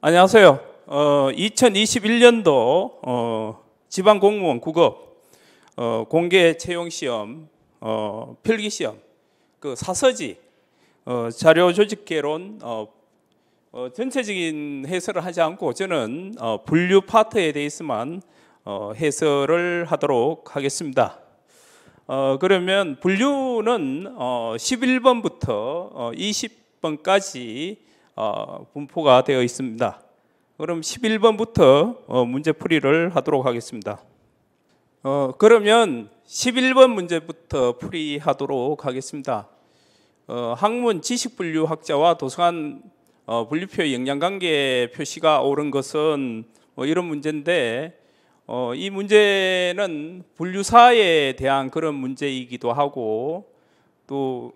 안녕하세요. 2021년도 지방공무원 국업 공개 채용시험 필기시험 그 사서지 자료 조직 개론 전체적인 해설을 하지 않고 저는 분류 파트에 대해서만 해설을 하도록 하겠습니다. 그러면 분류는 11번부터 20번까지 분포가 되어 있습니다. 그럼 11번부터 문제풀이를 하도록 하겠습니다. 그러면 11번 문제부터 풀이하도록 하겠습니다. 학문 지식분류학자와 도서관 분류표의 영향관계 표시가 옳은 것은 이런 문제인데 이 문제는 분류사에 대한 그런 문제이기도 하고 또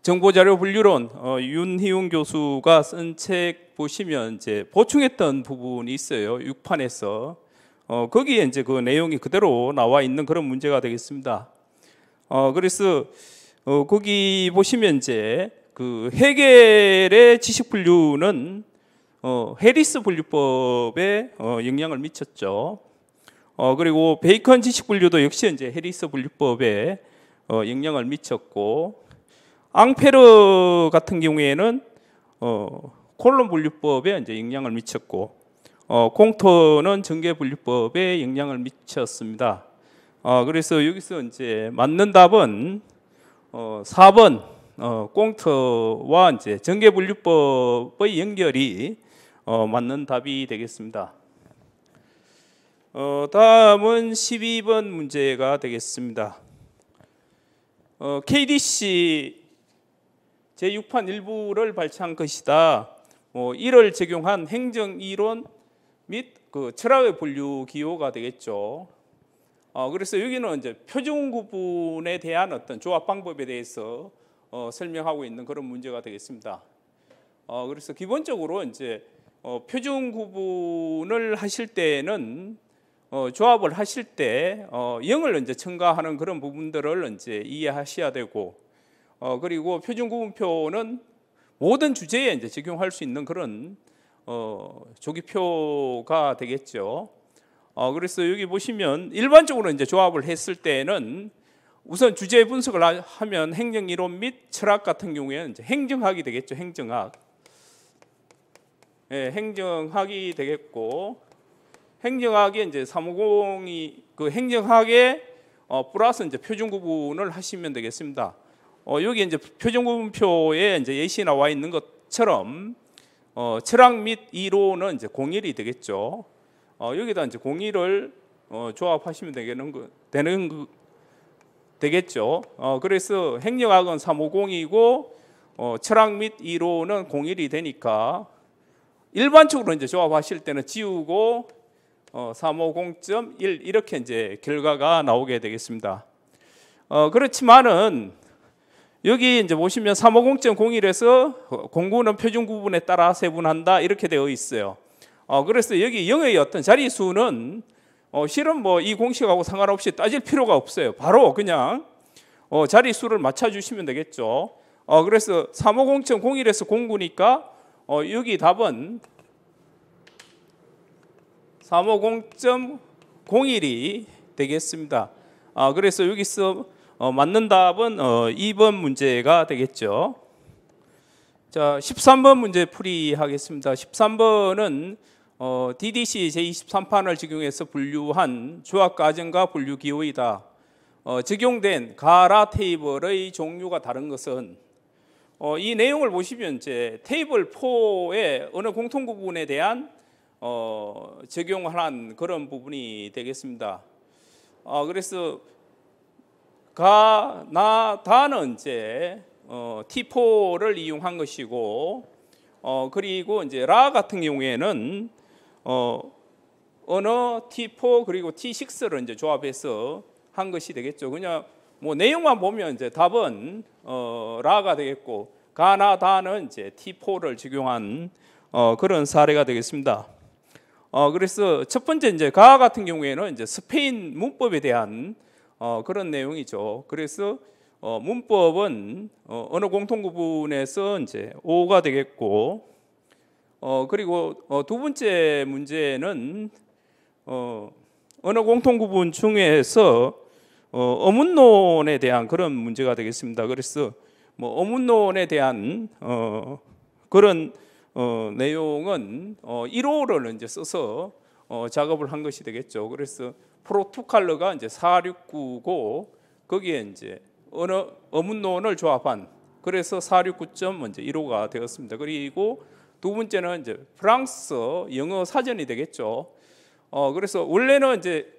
정보자료 분류론 윤희웅 교수가 쓴 책 보시면 이제 보충했던 부분이 있어요. 6판에서 거기에 이제 그 내용이 그대로 나와 있는 그런 문제가 되겠습니다. 그래서 거기 보시면 이제 그 헤겔의 지식 분류는 해리스 분류법에 영향을 미쳤죠. 그리고 베이컨 지식 분류도 역시 이제 해리스 분류법에 영향을 미쳤고, 앙페르 같은 경우에는 콜론 분류법에 이제 영향을 미쳤고, 콩토는 전개 분류법에 영향을 미쳤습니다. 그래서 여기서 이제 맞는 답은 4번 콩토와 이제 전개 분류법의 연결이 맞는 답이 되겠습니다. 다음은 12번 문제가 되겠습니다. KDC 제6판 일부를 발췌한 것이다. 이를 적용한 행정이론 및 그 철학의 분류 기호가 되겠죠. 그래서 여기는 이제 표준 구분에 대한 어떤 조합 방법에 대해서 설명하고 있는 그런 문제가 되겠습니다. 그래서 기본적으로 이제 표준 구분을 하실 때는 조합을 하실 때 0을 이제 첨가하는 그런 부분들을 이제 이해하셔야 되고, 그리고 표준 구분표는 모든 주제에 이제 적용할 수 있는 그런 조기표가 되겠죠. 그래서 여기 보시면 일반적으로 이제 조합을 했을 때는 우선 주제 분석을 하면 행정이론 및 철학 같은 경우에는 이제 행정학이 되겠죠. 행정학. 네, 행정학이 되겠고, 행정학에 이제 350이 그 행정학에 플러스 이제 표준 구분을 하시면 되겠습니다. 여기 이제 표준 구분표에 이제 예시 나와 있는 것처럼 철학 및 이론은 이제 공일이 되겠죠. 여기다 이제 공일을 조합하시면 되겠죠. 그래서 행정학은 350이고 철학 및 이론은 공일이 되니까 일반적으로 이제 조합하실 때는 지우고 350.1 이렇게 이제 결과가 나오게 되겠습니다. 그렇지만은 여기 이제 보시면 350.01에서 공구는 표준 구분에 따라 세분한다 이렇게 되어 있어요. 그래서 여기 0의 어떤 자리수는 실은 뭐 이 공식하고 상관없이 따질 필요가 없어요. 바로 그냥 자리수를 맞춰주시면 되겠죠. 그래서 350.01에서 공구니까 여기 답은 350.01이 되겠습니다. 그래서 여기서 맞는 답은 2번 문제가 되겠죠. 자, 13번 문제 풀이하겠습니다. 13번은 DDC 제23판을 적용해서 분류한 조합과정과 분류 기호이다. 적용된 가라 테이블의 종류가 다른 것은, 이 내용을 보시면 이제 테이블 4의 어느 공통 부분에 대한 적용한 그런 부분이 되겠습니다. 그래서 가, 나, 다는 이제 T4를 이용한 것이고, 그리고 이제 라 같은 경우에는 언어 T4 그리고 T6를 이제 조합해서 한 것이 되겠죠. 그냥 뭐 내용만 보면 이제 답은 라가 되겠고, 가나 다는 이제 T4를 적용한 그런 사례가 되겠습니다. 그래서 첫 번째 이제 가 같은 경우에는 이제 스페인 문법에 대한 그런 내용이죠. 그래서 문법은 언어 공통 구분에서 이제 5가 되겠고, 그리고 두 번째 문제는 언어 공통 구분 중에서 어문론에 대한 그런 문제가 되겠습니다. 그래서 뭐 어문론에 대한 그런 내용은 1호를 이제 써서 작업을 한 것이 되겠죠. 그래서 프로투칼러가 이제 469고 거기에 이제 어문론을 조합한 그래서 469점 이제 1호가 되었습니다. 그리고 두 번째는 이제 프랑스 영어 사전이 되겠죠. 그래서 원래는 이제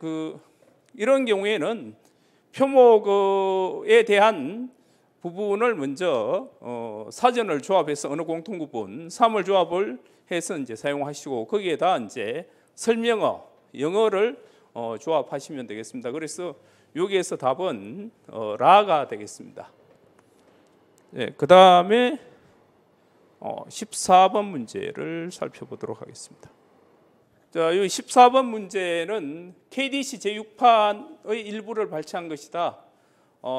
이런 경우에는 표목에 대한 부분을 먼저 사전을 조합해서 언어 공통 구분 3을 조합을 해서 이제 사용하시고 거기에다 이제 설명어 영어를 조합하시면 되겠습니다. 그래서 여기에서 답은 라가 되겠습니다. 네, 그 다음에 14번 문제를 살펴보도록 하겠습니다. 자, 이 14번 문제는 KDC 제6판의 일부를 발췌한 것이다.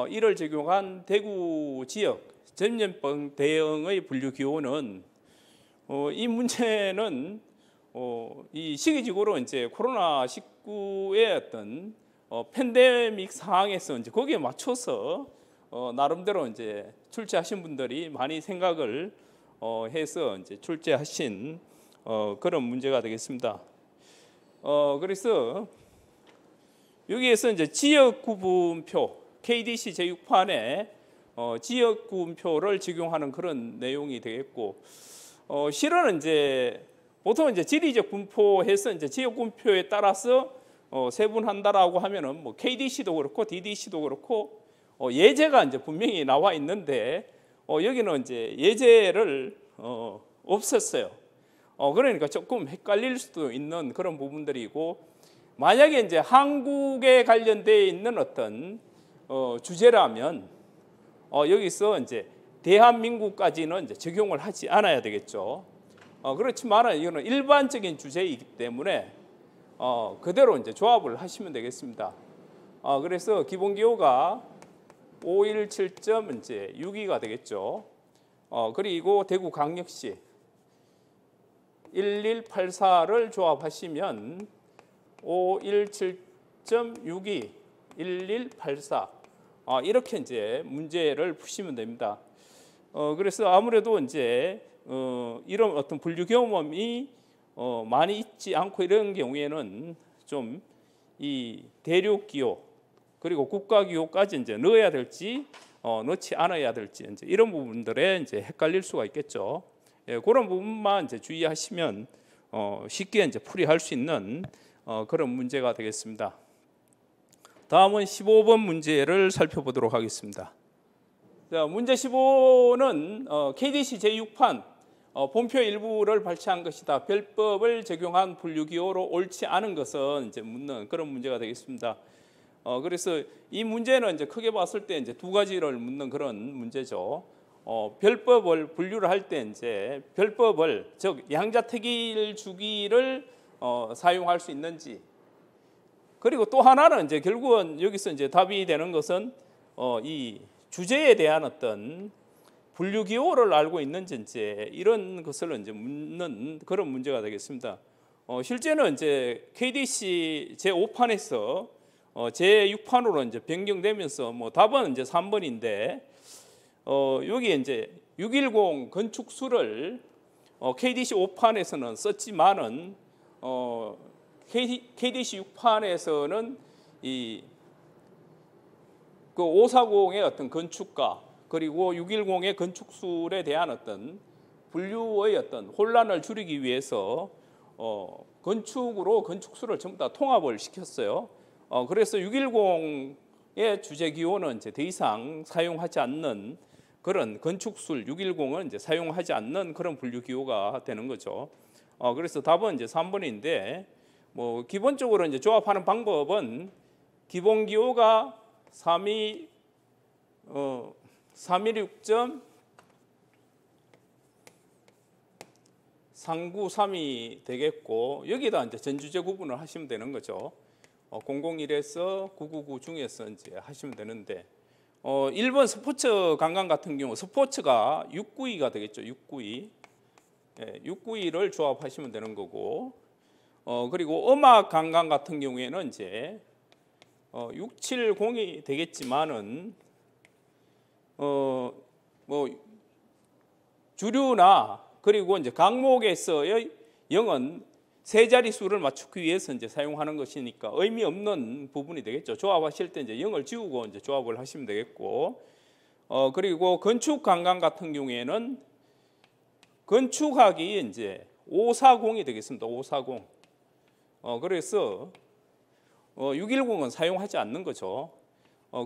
이를 적용한 대구 지역 전염병 대응의 분류 기호는 이 문제는 이 시기적으로 이제 코로나 19의 어떤 팬데믹 상황에서 이제 거기에 맞춰서 나름대로 이제 출제하신 분들이 많이 생각을 해서 이제 출제하신 그런 문제가 되겠습니다. 그래서 여기에서 이제 지역 구분표 KDC 제6판에 지역 구분표를 적용하는 그런 내용이 되겠고, 실은 이제 보통 이제 지리적 분포해서 이제 지역 구분표에 따라서 세분한다라고 하면은 뭐 KDC도 그렇고 DDC도 그렇고 예제가 이제 분명히 나와 있는데 여기는 이제 예제를 없앴어요. 그러니까 조금 헷갈릴 수도 있는 그런 부분들이고, 만약에 이제 한국에 관련되어 있는 어떤 주제라면 여기서 이제 대한민국까지는 이제 적용을 하지 않아야 되겠죠. 그렇지만 이거는 일반적인 주제이기 때문에 그대로 이제 조합을 하시면 되겠습니다. 그래서 기본 기호가 517점 이제 6위가 되겠죠. 그리고 대구 광역시 1184를 조합하시면 517.62 1184 이렇게 이제 문제를 푸시면 됩니다. 그래서 아무래도 이제 이런 어떤 분류 경험이 많이 있지 않고 이런 경우에는 좀 이 대륙 기호 그리고 국가 기호까지 이제 넣어야 될지 넣지 않아야 될지 이제 이런 부분들에 이제 헷갈릴 수가 있겠죠. 예, 그런 부분만 이제 주의하시면 쉽게 이제 풀이할 수 있는 그런 문제가 되겠습니다. 다음은 15번 문제를 살펴보도록 하겠습니다. 자, 문제 15는 KDC 제6판 본표 일부를 발췌한 것이다. 별법을 적용한 분류기호로 옳지 않은 것은 이제 묻는 그런 문제가 되겠습니다. 그래서 이 문제는 이제 크게 봤을 때 이제 두 가지를 묻는 그런 문제죠. 별법을 분류를 할 때 이제 별법을 즉 양자택일 주기를 사용할 수 있는지, 그리고 또 하나는 이제 결국은 여기서 이제 답이 되는 것은 이 주제에 대한 어떤 분류 기호를 알고 있는지 이제 이런 것을 이제 묻는 그런 문제가 되겠습니다. 실제는 이제 KDC 제5판에서 제6판으로 이제 변경되면서 뭐 답은 이제 3번인데 여기에 이제 610 건축수를 KDC 5판에서는 썼지만은 KDC 6판에서는 이 그 540의 어떤 건축가 그리고 610의 건축술에 대한 어떤 분류의 어떤 혼란을 줄이기 위해서 건축으로 건축술을 전부 다 통합을 시켰어요. 그래서 610의 주제 기호는 이제 더 이상 사용하지 않는 그런 건축술 610은 이제 사용하지 않는 그런 분류 기호가 되는 거죠. 그래서 답은 이제 3번인데 뭐 기본적으로 이제 조합하는 방법은 기본 기호가 316점 393이 되겠고, 여기다 이제 전주제 구분을 하시면 되는 거죠. 001에서 999 중에서 이제 하시면 되는데 1번 스포츠 관광 같은 경우 스포츠가 692가 되겠죠. 692. 692를 조합하시면 되는 거고, 그리고 음악 감각 같은 경우에는 이제 670이 되겠지만은 뭐 주류나 그리고 이제 강목에서의 0은 세 자리 수를 맞추기 위해서 이제 사용하는 것이니까 의미 없는 부분이 되겠죠. 조합하실 때 이제 0을 지우고 이제 조합을 하시면 되겠고, 그리고 건축 감각 같은 경우에는 건축학이 이제 540이 되겠습니다. 540. 그래서 610은 사용하지 않는 거죠.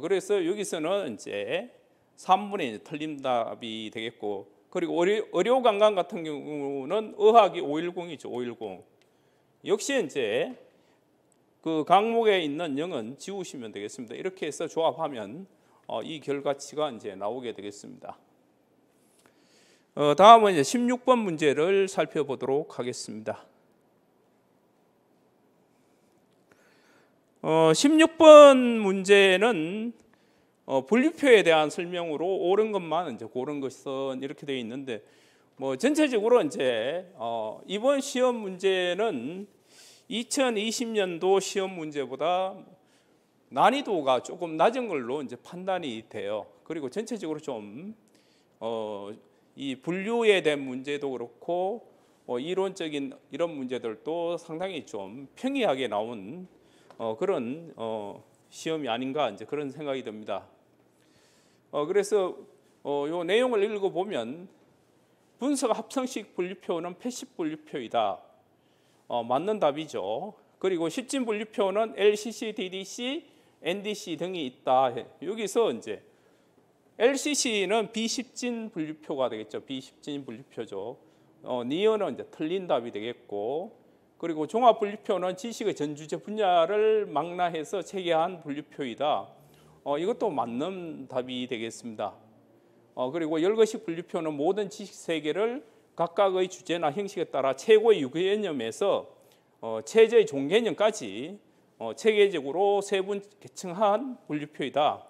그래서 여기서는 이제 3분의 틀림답이 되겠고, 그리고 의료 감각 같은 경우는 의학이 510이죠. 510. 역시 이제 그 강목에 있는 0은 지우시면 되겠습니다. 이렇게 해서 조합하면 이 결과치가 이제 나오게 되겠습니다. 다음은 이제 16번 문제를 살펴보도록 하겠습니다. 16번 문제는 분류표에 대한 설명으로 옳은 것만 이제 고른 것은 이렇게 되어 있는데, 뭐 전체적으로 이제 이번 시험 문제는 2020년도 시험 문제보다 난이도가 조금 낮은 걸로 이제 판단이 돼요. 그리고 전체적으로 좀 이 분류에 대한 문제도 그렇고 이론적인 이런 문제들도 상당히 좀 평이하게 나온 그런 시험이 아닌가 이제 그런 생각이 듭니다. 그래서 요 내용을 읽어보면 분석 합성식 분류표는 패시브 분류표이다. 맞는 답이죠. 그리고 실진 분류표는 LCC, DDC, NDC 등이 있다. 여기서 이제 LCC는 비십진 분류표가 되겠죠. 비십진 분류표죠. 니은은 이제 틀린 답이 되겠고, 그리고 종합 분류표는 지식의 전 주제 분야를 망라해서 체계한 분류표이다. 이것도 맞는 답이 되겠습니다. 그리고 열거식 분류표는 모든 지식 세계를 각각의 주제나 형식에 따라 최고의 유개념에서 최저의 종개념까지 체계적으로 세분 계층한 분류표이다.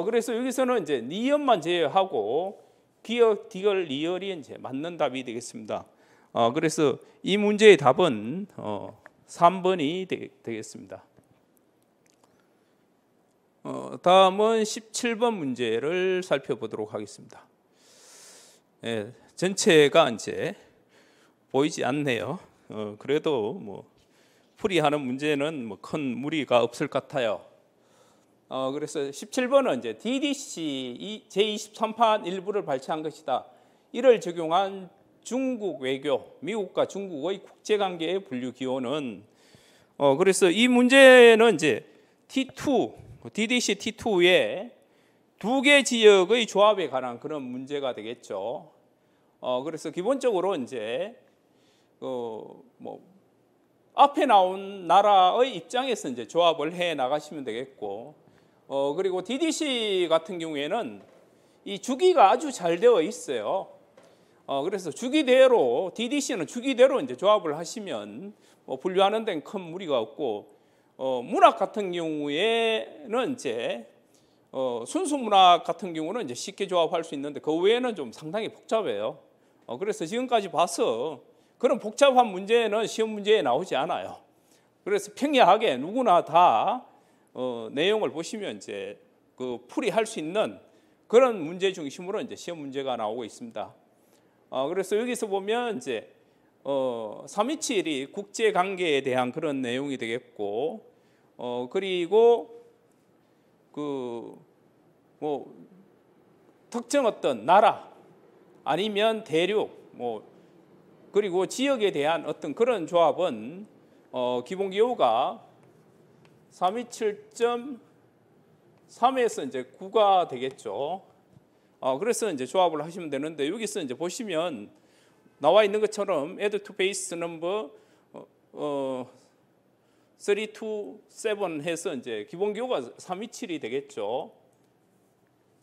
그래서 여기서는 이제 니은만 제외하고 기역, 디귿, 리을이 이제 맞는 답이 되겠습니다. 그래서 이 문제의 답은 3번이 되겠습니다. 다음은 17번 문제를 살펴보도록 하겠습니다. 전체가 이제 보이지 않네요. 그래도 뭐 풀이하는 문제는 뭐 큰 무리가 없을 것 같아요. 그래서 17번은 이제 DDC 제23판 일부를 발췌한 것이다. 이를 적용한 중국 외교, 미국과 중국의 국제관계의 분류 기호는 그래서 이 문제는 이제 T2, DDC T2에 두 개 지역의 조합에 관한 그런 문제가 되겠죠. 그래서 기본적으로 이제 뭐 앞에 나온 나라의 입장에서 이제 조합을 해 나가시면 되겠고, 그리고 DDC 같은 경우에는 이 주기가 아주 잘 되어 있어요. 그래서 주기대로 DDC는 주기대로 이제 조합을 하시면 분류하는 데는 큰 무리가 없고, 문학 같은 경우에는 이제 순수 문학 같은 경우는 이제 쉽게 조합할 수 있는데 그 외에는 좀 상당히 복잡해요. 그래서 지금까지 봐서 그런 복잡한 문제는 시험 문제에 나오지 않아요. 그래서 평이하게 누구나 다 내용을 보시면 이제 그 풀이할 수 있는 그런 문제 중심으로 이제 시험 문제가 나오고 있습니다. 그래서 여기서 보면 이제 327이 국제 관계에 대한 그런 내용이 되겠고, 그리고 그 뭐 특정 어떤 나라 아니면 대륙 뭐 그리고 지역에 대한 어떤 그런 조합은 기본 기호가 327.3에서 이제 9가 되겠죠. 그래서 이제 조합을 하시면 되는데, 여기서 이제 보시면 나와 있는 것처럼 add to base number 327 해서 이제 기본 기호가 327이 되겠죠.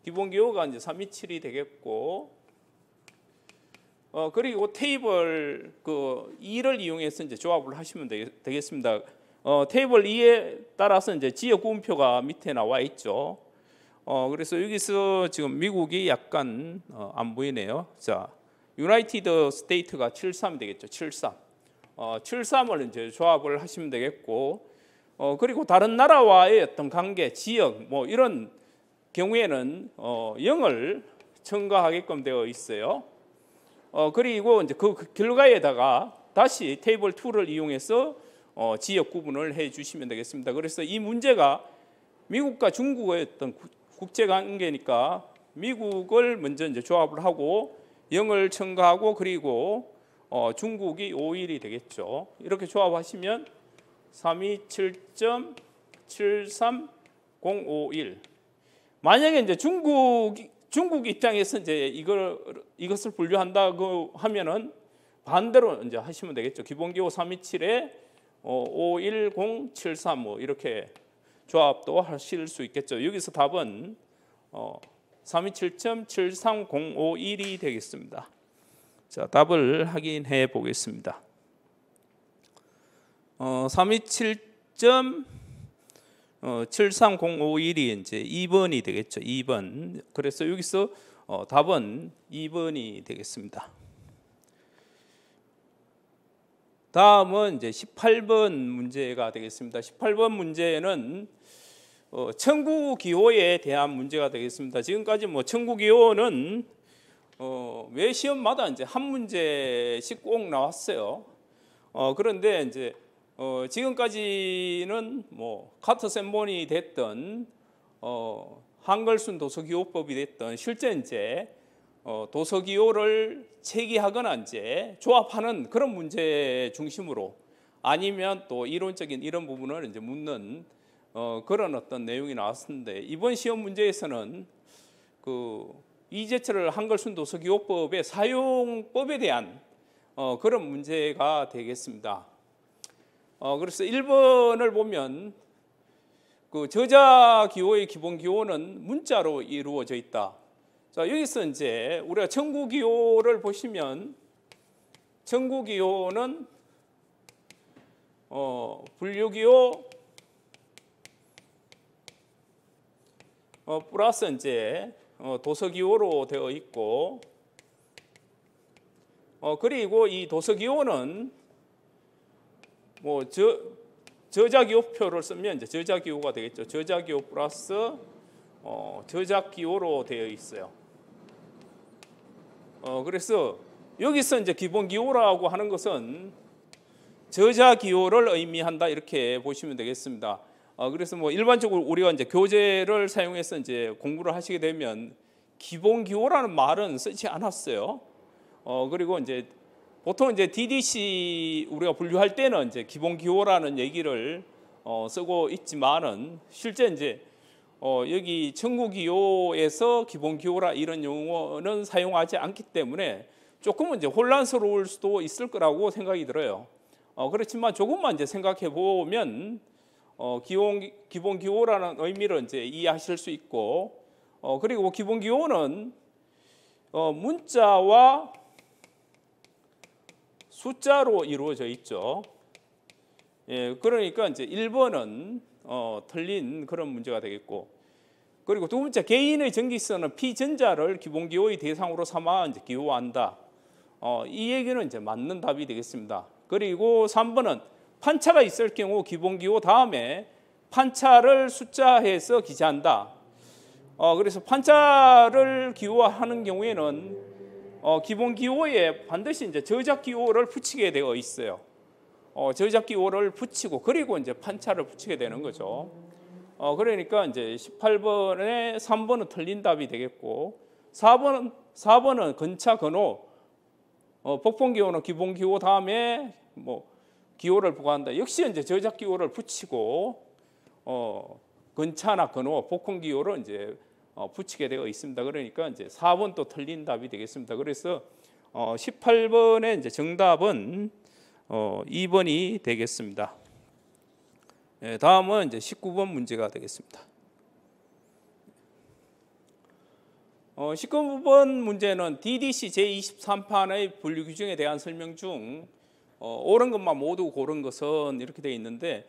기본 기호가 이제 327이 되겠고, 그리고 테이블 그 2를 이용해서 이제 조합을 하시면 되겠습니다. 테이블 2에 따라서 이제 지역 구분표가 밑에 나와 있죠. 그래서 여기서 지금 미국이 약간 안 보이네요. 자, 유나이티드 스테이트가 73이 되겠죠. 73. 73을 이제 조합을 하시면 되겠고, 그리고 다른 나라와의 어떤 관계, 지역 뭐 이런 경우에는 0을 첨가하게끔 되어 있어요. 그리고 이제 그 결과에다가 다시 테이블 2를 이용해서 지역 구분을 해 주시면 되겠습니다. 그래서 이 문제가 미국과 중국의 어떤 국제 관계니까 미국을 먼저 이제 조합을 하고 0을 첨가하고 그리고 중국이 5일이 되겠죠. 이렇게 조합하시면 327.73051. 만약에 이제 중국 입장에서 이제 이것을 분류한다고 하면은 반대로 이제 하시면 되겠죠. 기본기호 327에 51073 뭐 이렇게 조합도 하실 수 있겠죠. 여기서 답은 327.73051이 되겠습니다. 자, 답을 확인해 보겠습니다. 327.73051이 이제 2번이 되겠죠. 2번. 그래서 여기서 답은 2번이 되겠습니다. 다음은 이제 18번 문제가 되겠습니다. 18번 문제는 청구기호에 대한 문제가 되겠습니다. 지금까지 뭐 청구기호는 매 시험마다 이제 한 문제씩 꼭 나왔어요. 그런데 이제 지금까지는 뭐 카트센본이 됐던 한글순 도서기호법이 됐던 실제 이제 도서기호를 체계하거나 이제 조합하는 그런 문제 중심으로 아니면 또 이론적인 이런 부분을 이제 묻는 그런 어떤 내용이 나왔는데 이번 시험 문제에서는 그 이제철 한글순 도서기호법의 사용법에 대한 그런 문제가 되겠습니다. 그래서 1번을 보면 그 저자기호의 기본기호는 문자로 이루어져 있다. 자, 여기서 이제 우리가 청구기호를 보시면 청구기호는 분류기호 플러스 이제 도서기호로 되어 있고 그리고 이 도서기호는 뭐 저자기호표를 쓰면 이제 저자기호가 되겠죠. 저자기호 플러스 저작기호로 되어 있어요. 그래서 여기서 이제 기본기호라고 하는 것은 저자기호를 의미한다 이렇게 보시면 되겠습니다. 그래서 뭐 일반적으로 우리가 이제 교재를 사용해서 이제 공부를 하시게 되면 기본기호라는 말은 쓰지 않았어요. 그리고 이제 보통 이제 DDC 우리가 분류할 때는 이제 기본기호라는 얘기를 쓰고 있지만은 실제 이제 여기 청구기호에서 기본기호라 이런 용어는 사용하지 않기 때문에 조금은 이제 혼란스러울 수도 있을 거라고 생각이 들어요. 그렇지만 조금만 이제 생각해 보면 기본기호라는 의미를 이제 이해하실 수 있고 그리고 기본기호는 문자와 숫자로 이루어져 있죠. 예, 그러니까 이제 1번은 틀린 그런 문제가 되겠고, 그리고 두 번째 개인의 전기성은 피전자를 기본기호의 대상으로 삼아 이제 기호한다. 이 얘기는 이제 맞는 답이 되겠습니다. 그리고 3번은 판차가 있을 경우 기본기호 다음에 판차를 숫자해서 기재한다. 그래서 판차를 기호하는 경우에는 기본기호에 반드시 이제 저작기호를 붙이게 되어 있어요. 저작기호를 붙이고 그리고 이제 판차를 붙이게 되는 거죠. 그러니까 이제 18번에 3번은 틀린 답이 되겠고 4번은 근차 근호 복pon기호는 기본기호 다음에 뭐 기호를 부과한다. 역시 이제 저작기호를 붙이고 근차나 근호 복pon기호를 이제 붙이게 되어 있습니다. 그러니까 이제 4번 또 틀린 답이 되겠습니다. 그래서 18번의 이제 정답은 2번이 되겠습니다. 다음은 이제 19번 문제가 되겠습니다. 19번 문제는 DDC 제23판의 분류 규정에 대한 설명 중 옳은 것만 모두 고른 것은 이렇게 되어 있는데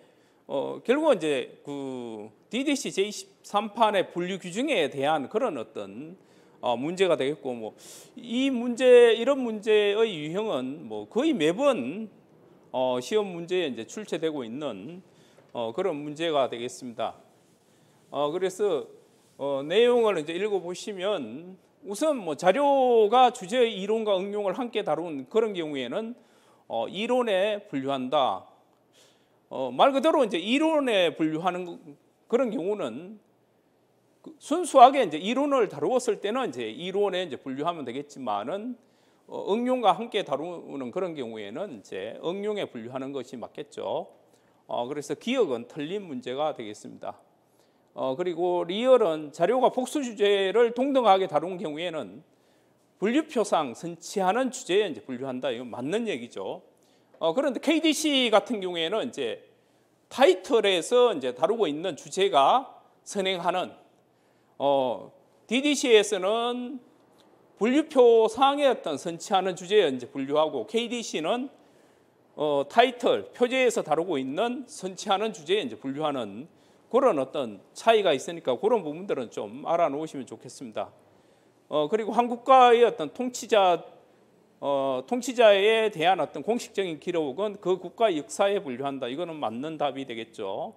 결국 이제 그 DDC 제23판의 분류 규정에 대한 그런 어떤 문제가 되겠고 뭐 이런 문제의 유형은 뭐 거의 매번 시험 문제에 이제 출제되고 있는 그런 문제가 되겠습니다. 그래서 내용을 이제 읽어보시면 우선 뭐 자료가 주제의 이론과 응용을 함께 다룬 그런 경우에는 이론에 분류한다. 말 그대로 이제 이론에 분류하는 그런 경우는 순수하게 이제 이론을 다루었을 때는 이제 이론에 이제 분류하면 되겠지만은 응용과 함께 다루는 그런 경우에는 이제 응용에 분류하는 것이 맞겠죠. 그래서 기억은 틀린 문제가 되겠습니다. 그리고 리얼은 자료가 복수 주제를 동등하게 다룬 경우에는 분류표상 선치하는 주제에 이제 분류한다. 이건 맞는 얘기죠. 그런데 KDC 같은 경우에는 이제 타이틀에서 이제 다루고 있는 주제가 선행하는 DDC에서는 분류표상의 어떤 선치하는 주제에 이제 분류하고 KDC는 타이틀 표제에서 다루고 있는 선치하는 주제에 이제 분류하는 그런 어떤 차이가 있으니까 그런 부분들은 좀 알아놓으시면 좋겠습니다. 그리고 한국과의 어떤 통치자에 대한 어떤 공식적인 기록은 그 국가 역사에 분류한다. 이거는 맞는 답이 되겠죠.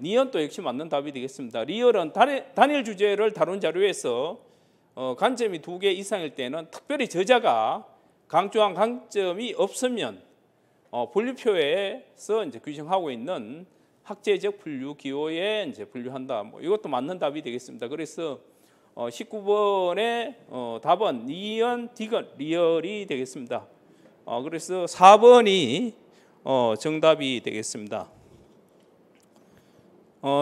니언도 역시 맞는 답이 되겠습니다. 리얼은 단일 주제를 다룬 자료에서 관점이 2개 이상일 때는 특별히 저자가 강조한 강점이 없으면 분류표에서 이제 규정하고 있는 학제적 분류 기호에 이제 분류한다. 뭐 이것도 맞는 답이 되겠습니다. 그래서 19번의 답은 니언, 디건, 리얼이 되겠습니다. 그래서 4번이 정답이 되겠습니다.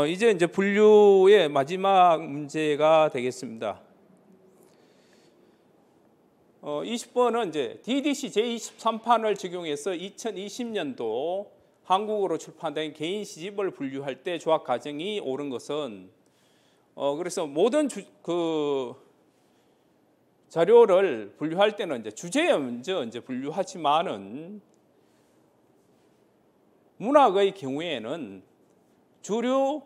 이제 분류의 마지막 문제가 되겠습니다. 20번은 이제 DDC 제23판을 적용해서 2020년도 한국어로 출판된 개인 시집을 분류할 때 조합 과정이 옳은 것은 그래서 모든 자료를 분류할 때는 이제 주제에 먼저 이제 분류하지만은 문학의 경우에는 주류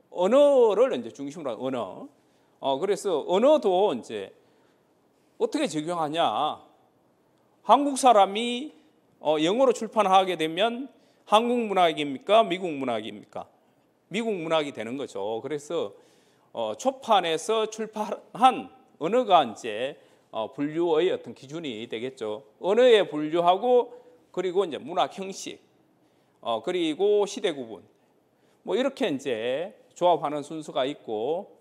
언어를 이제 중심으로 한 언어. 그래서 언어도 이제 어떻게 적용하냐? 한국 사람이 영어로 출판하게 되면 한국 문학입니까? 미국 문학입니까? 미국 문학이 되는 거죠. 그래서 초판에서 출판한 언어가 이제 분류의 어떤 기준이 되겠죠. 언어에 분류하고 그리고 이제 문학 형식, 그리고 시대 구분. 뭐 이렇게 이제 조합하는 순서가 있고,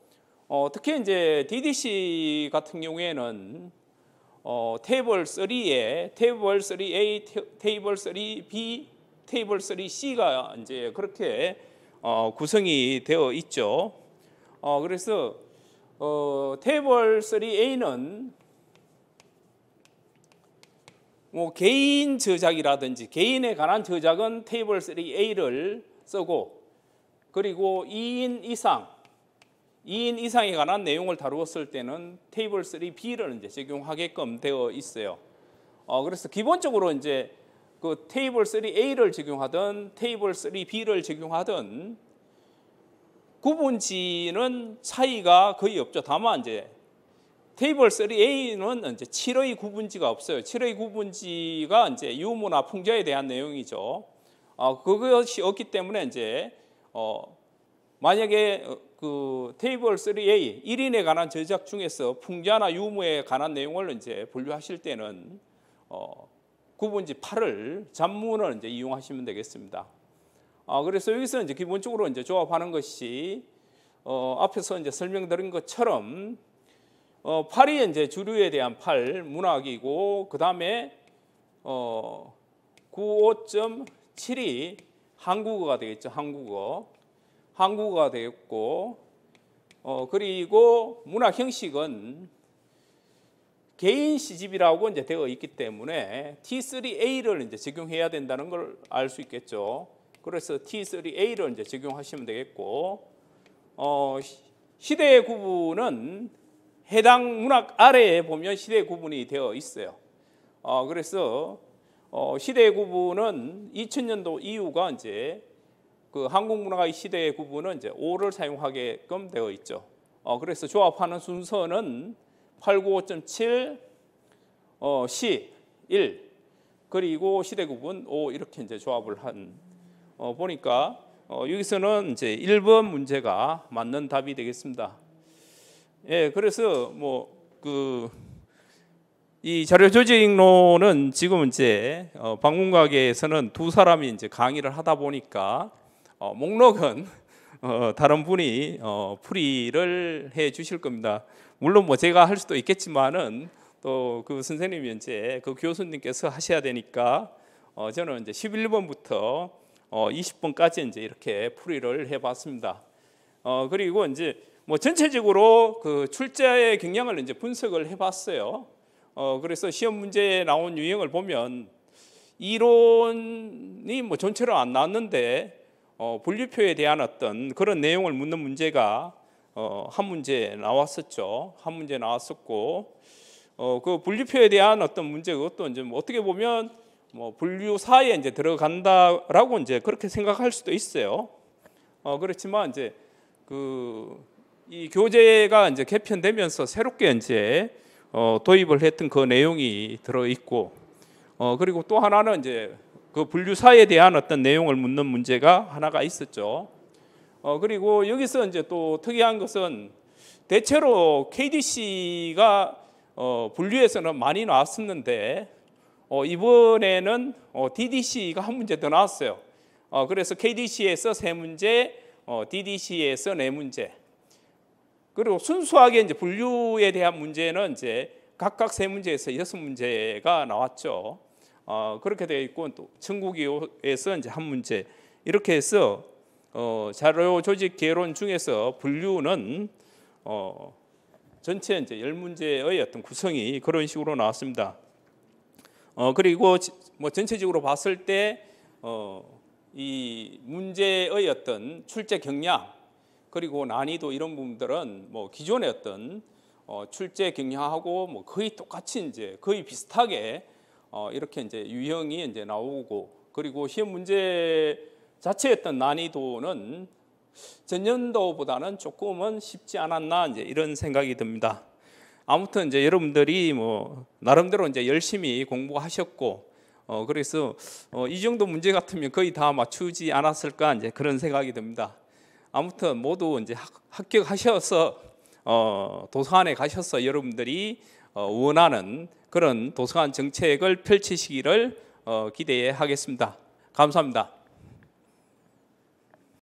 특히 이제 DDC 같은 경우에는 테이블 3에 테이블 3A, 테이블 3B, 테이블 3C가 이제 그렇게 구성이 되어 있죠. 그래서 테이블 3A는 뭐 개인 저작이라든지 개인에 관한 저작은 테이블 3A를 쓰고, 그리고 2인 이상에 관한 내용을 다루었을 때는 테이블 3B를 이제 적용하게끔 되어 있어요. 그래서 기본적으로 이제 그 테이블 3A를 적용하든 테이블 3B를 적용하든 구분지는 차이가 거의 없죠. 다만 이제 테이블 3A는 이제 7의 구분지가 없어요. 7의 구분지가 이제 유무나 풍자에 대한 내용이죠. 그것이 없기 때문에 이제 만약에 그 테이블 3A 1인에 관한 저작 중에서 풍자나 유무에 관한 내용을 이제 분류하실 때는 구분지 8을 잡문을 이제 이용하시면 되겠습니다. 그래서 여기서 이제 기본적으로 이제 조합하는 것이 앞에서 이제 설명드린 것처럼 8이 이제 주류에 대한 8 문학이고, 그 다음에 95.7이 한국어가 되겠죠. 한국어가 되겠고, 그리고 문학 형식은 개인 시집이라고 이제 되어 있기 때문에 T3A를 이제 적용해야 된다는 걸 알 수 있겠죠. 그래서 T3A를 이제 적용하시면 되겠고, 시대 구분은 해당 문학 아래에 보면 시대 구분이 되어 있어요. 그래서 시대 구분은 2000년도 이후가 이제 그 한국 문학의 시대 구분은 이제 5를 사용하게끔 되어 있죠. 그래서 조합하는 순서는 895.7, C 1 그리고 시대구분 5 이렇게 이제 조합을 한 보니까 여기서는 이제 1번 문제가 맞는 답이 되겠습니다. 예, 그래서 이 자료 조직론은 지금 이제 방문가계에서는 두 사람이 이제 강의를 하다 보니까 목록은 다른 분이 풀이를 해 주실 겁니다. 물론 제가 할 수도 있겠지만은 또 그 선생님이 이제 그 교수님께서 하셔야 되니까 저는 이제 11번부터 20번까지 이제 이렇게 풀이를 해봤습니다. 그리고 이제 전체적으로 그 출제의 경향을 이제 분석을 해봤어요. 그래서 시험 문제에 나온 유형을 보면 이론이 전체로 안 나왔는데 분류표에 대한 어떤 그런 내용을 묻는 문제가 한 문제 나왔었죠. 한 문제 나왔었고 그 분류표에 대한 어떤 문제 그것도 이제 어떻게 보면 분류사에 이제 들어간다라고 이제 그렇게 생각할 수도 있어요. 그렇지만 이제 이 교재가 이제 개편되면서 새롭게 이제 도입을 했던 그 내용이 들어 있고 그리고 또 하나는 이제 그 분류사에 대한 어떤 내용을 묻는 문제가 하나가 있었죠. 그리고 여기서 이제 또 특이한 것은 대체로 KDC가 분류에서는 많이 나왔었는데 이번에는 DDC가 한 문제 더 나왔어요. 그래서 KDC에서 3문제, DDC에서 4문제. 그리고 순수하게 이제 분류에 대한 문제는 이제 각각 3문제에서 6문제가 나왔죠. 그렇게 되어 있고 또 천국이에서 이제 한 문제 이렇게 해서 자료 조직 개론 중에서 분류는 전체 이제 10문제의 어떤 구성이 그런 식으로 나왔습니다. 그리고 전체적으로 봤을 때 이 문제의 어떤 출제 경향 그리고 난이도 이런 부분들은 기존의 어떤 출제 경향하고 거의 똑같이 이제 거의 비슷하게 이렇게 이제 유형이 이제 나오고 그리고 시험 문제 자체의 어떤 난이도는 전년도보다는 조금은 쉽지 않았나 이제 이런 생각이 듭니다. 아무튼 이제 여러분들이 나름대로 이제 열심히 공부하셨고 그래서 이 정도 문제 같으면 거의 다 맞추지 않았을까 이제 그런 생각이 듭니다. 아무튼 모두 이제 합격하셔서 도서관에 가셔서 여러분들이 원하는 그런 도서관 정책을 펼치시기를 기대하겠습니다. 감사합니다.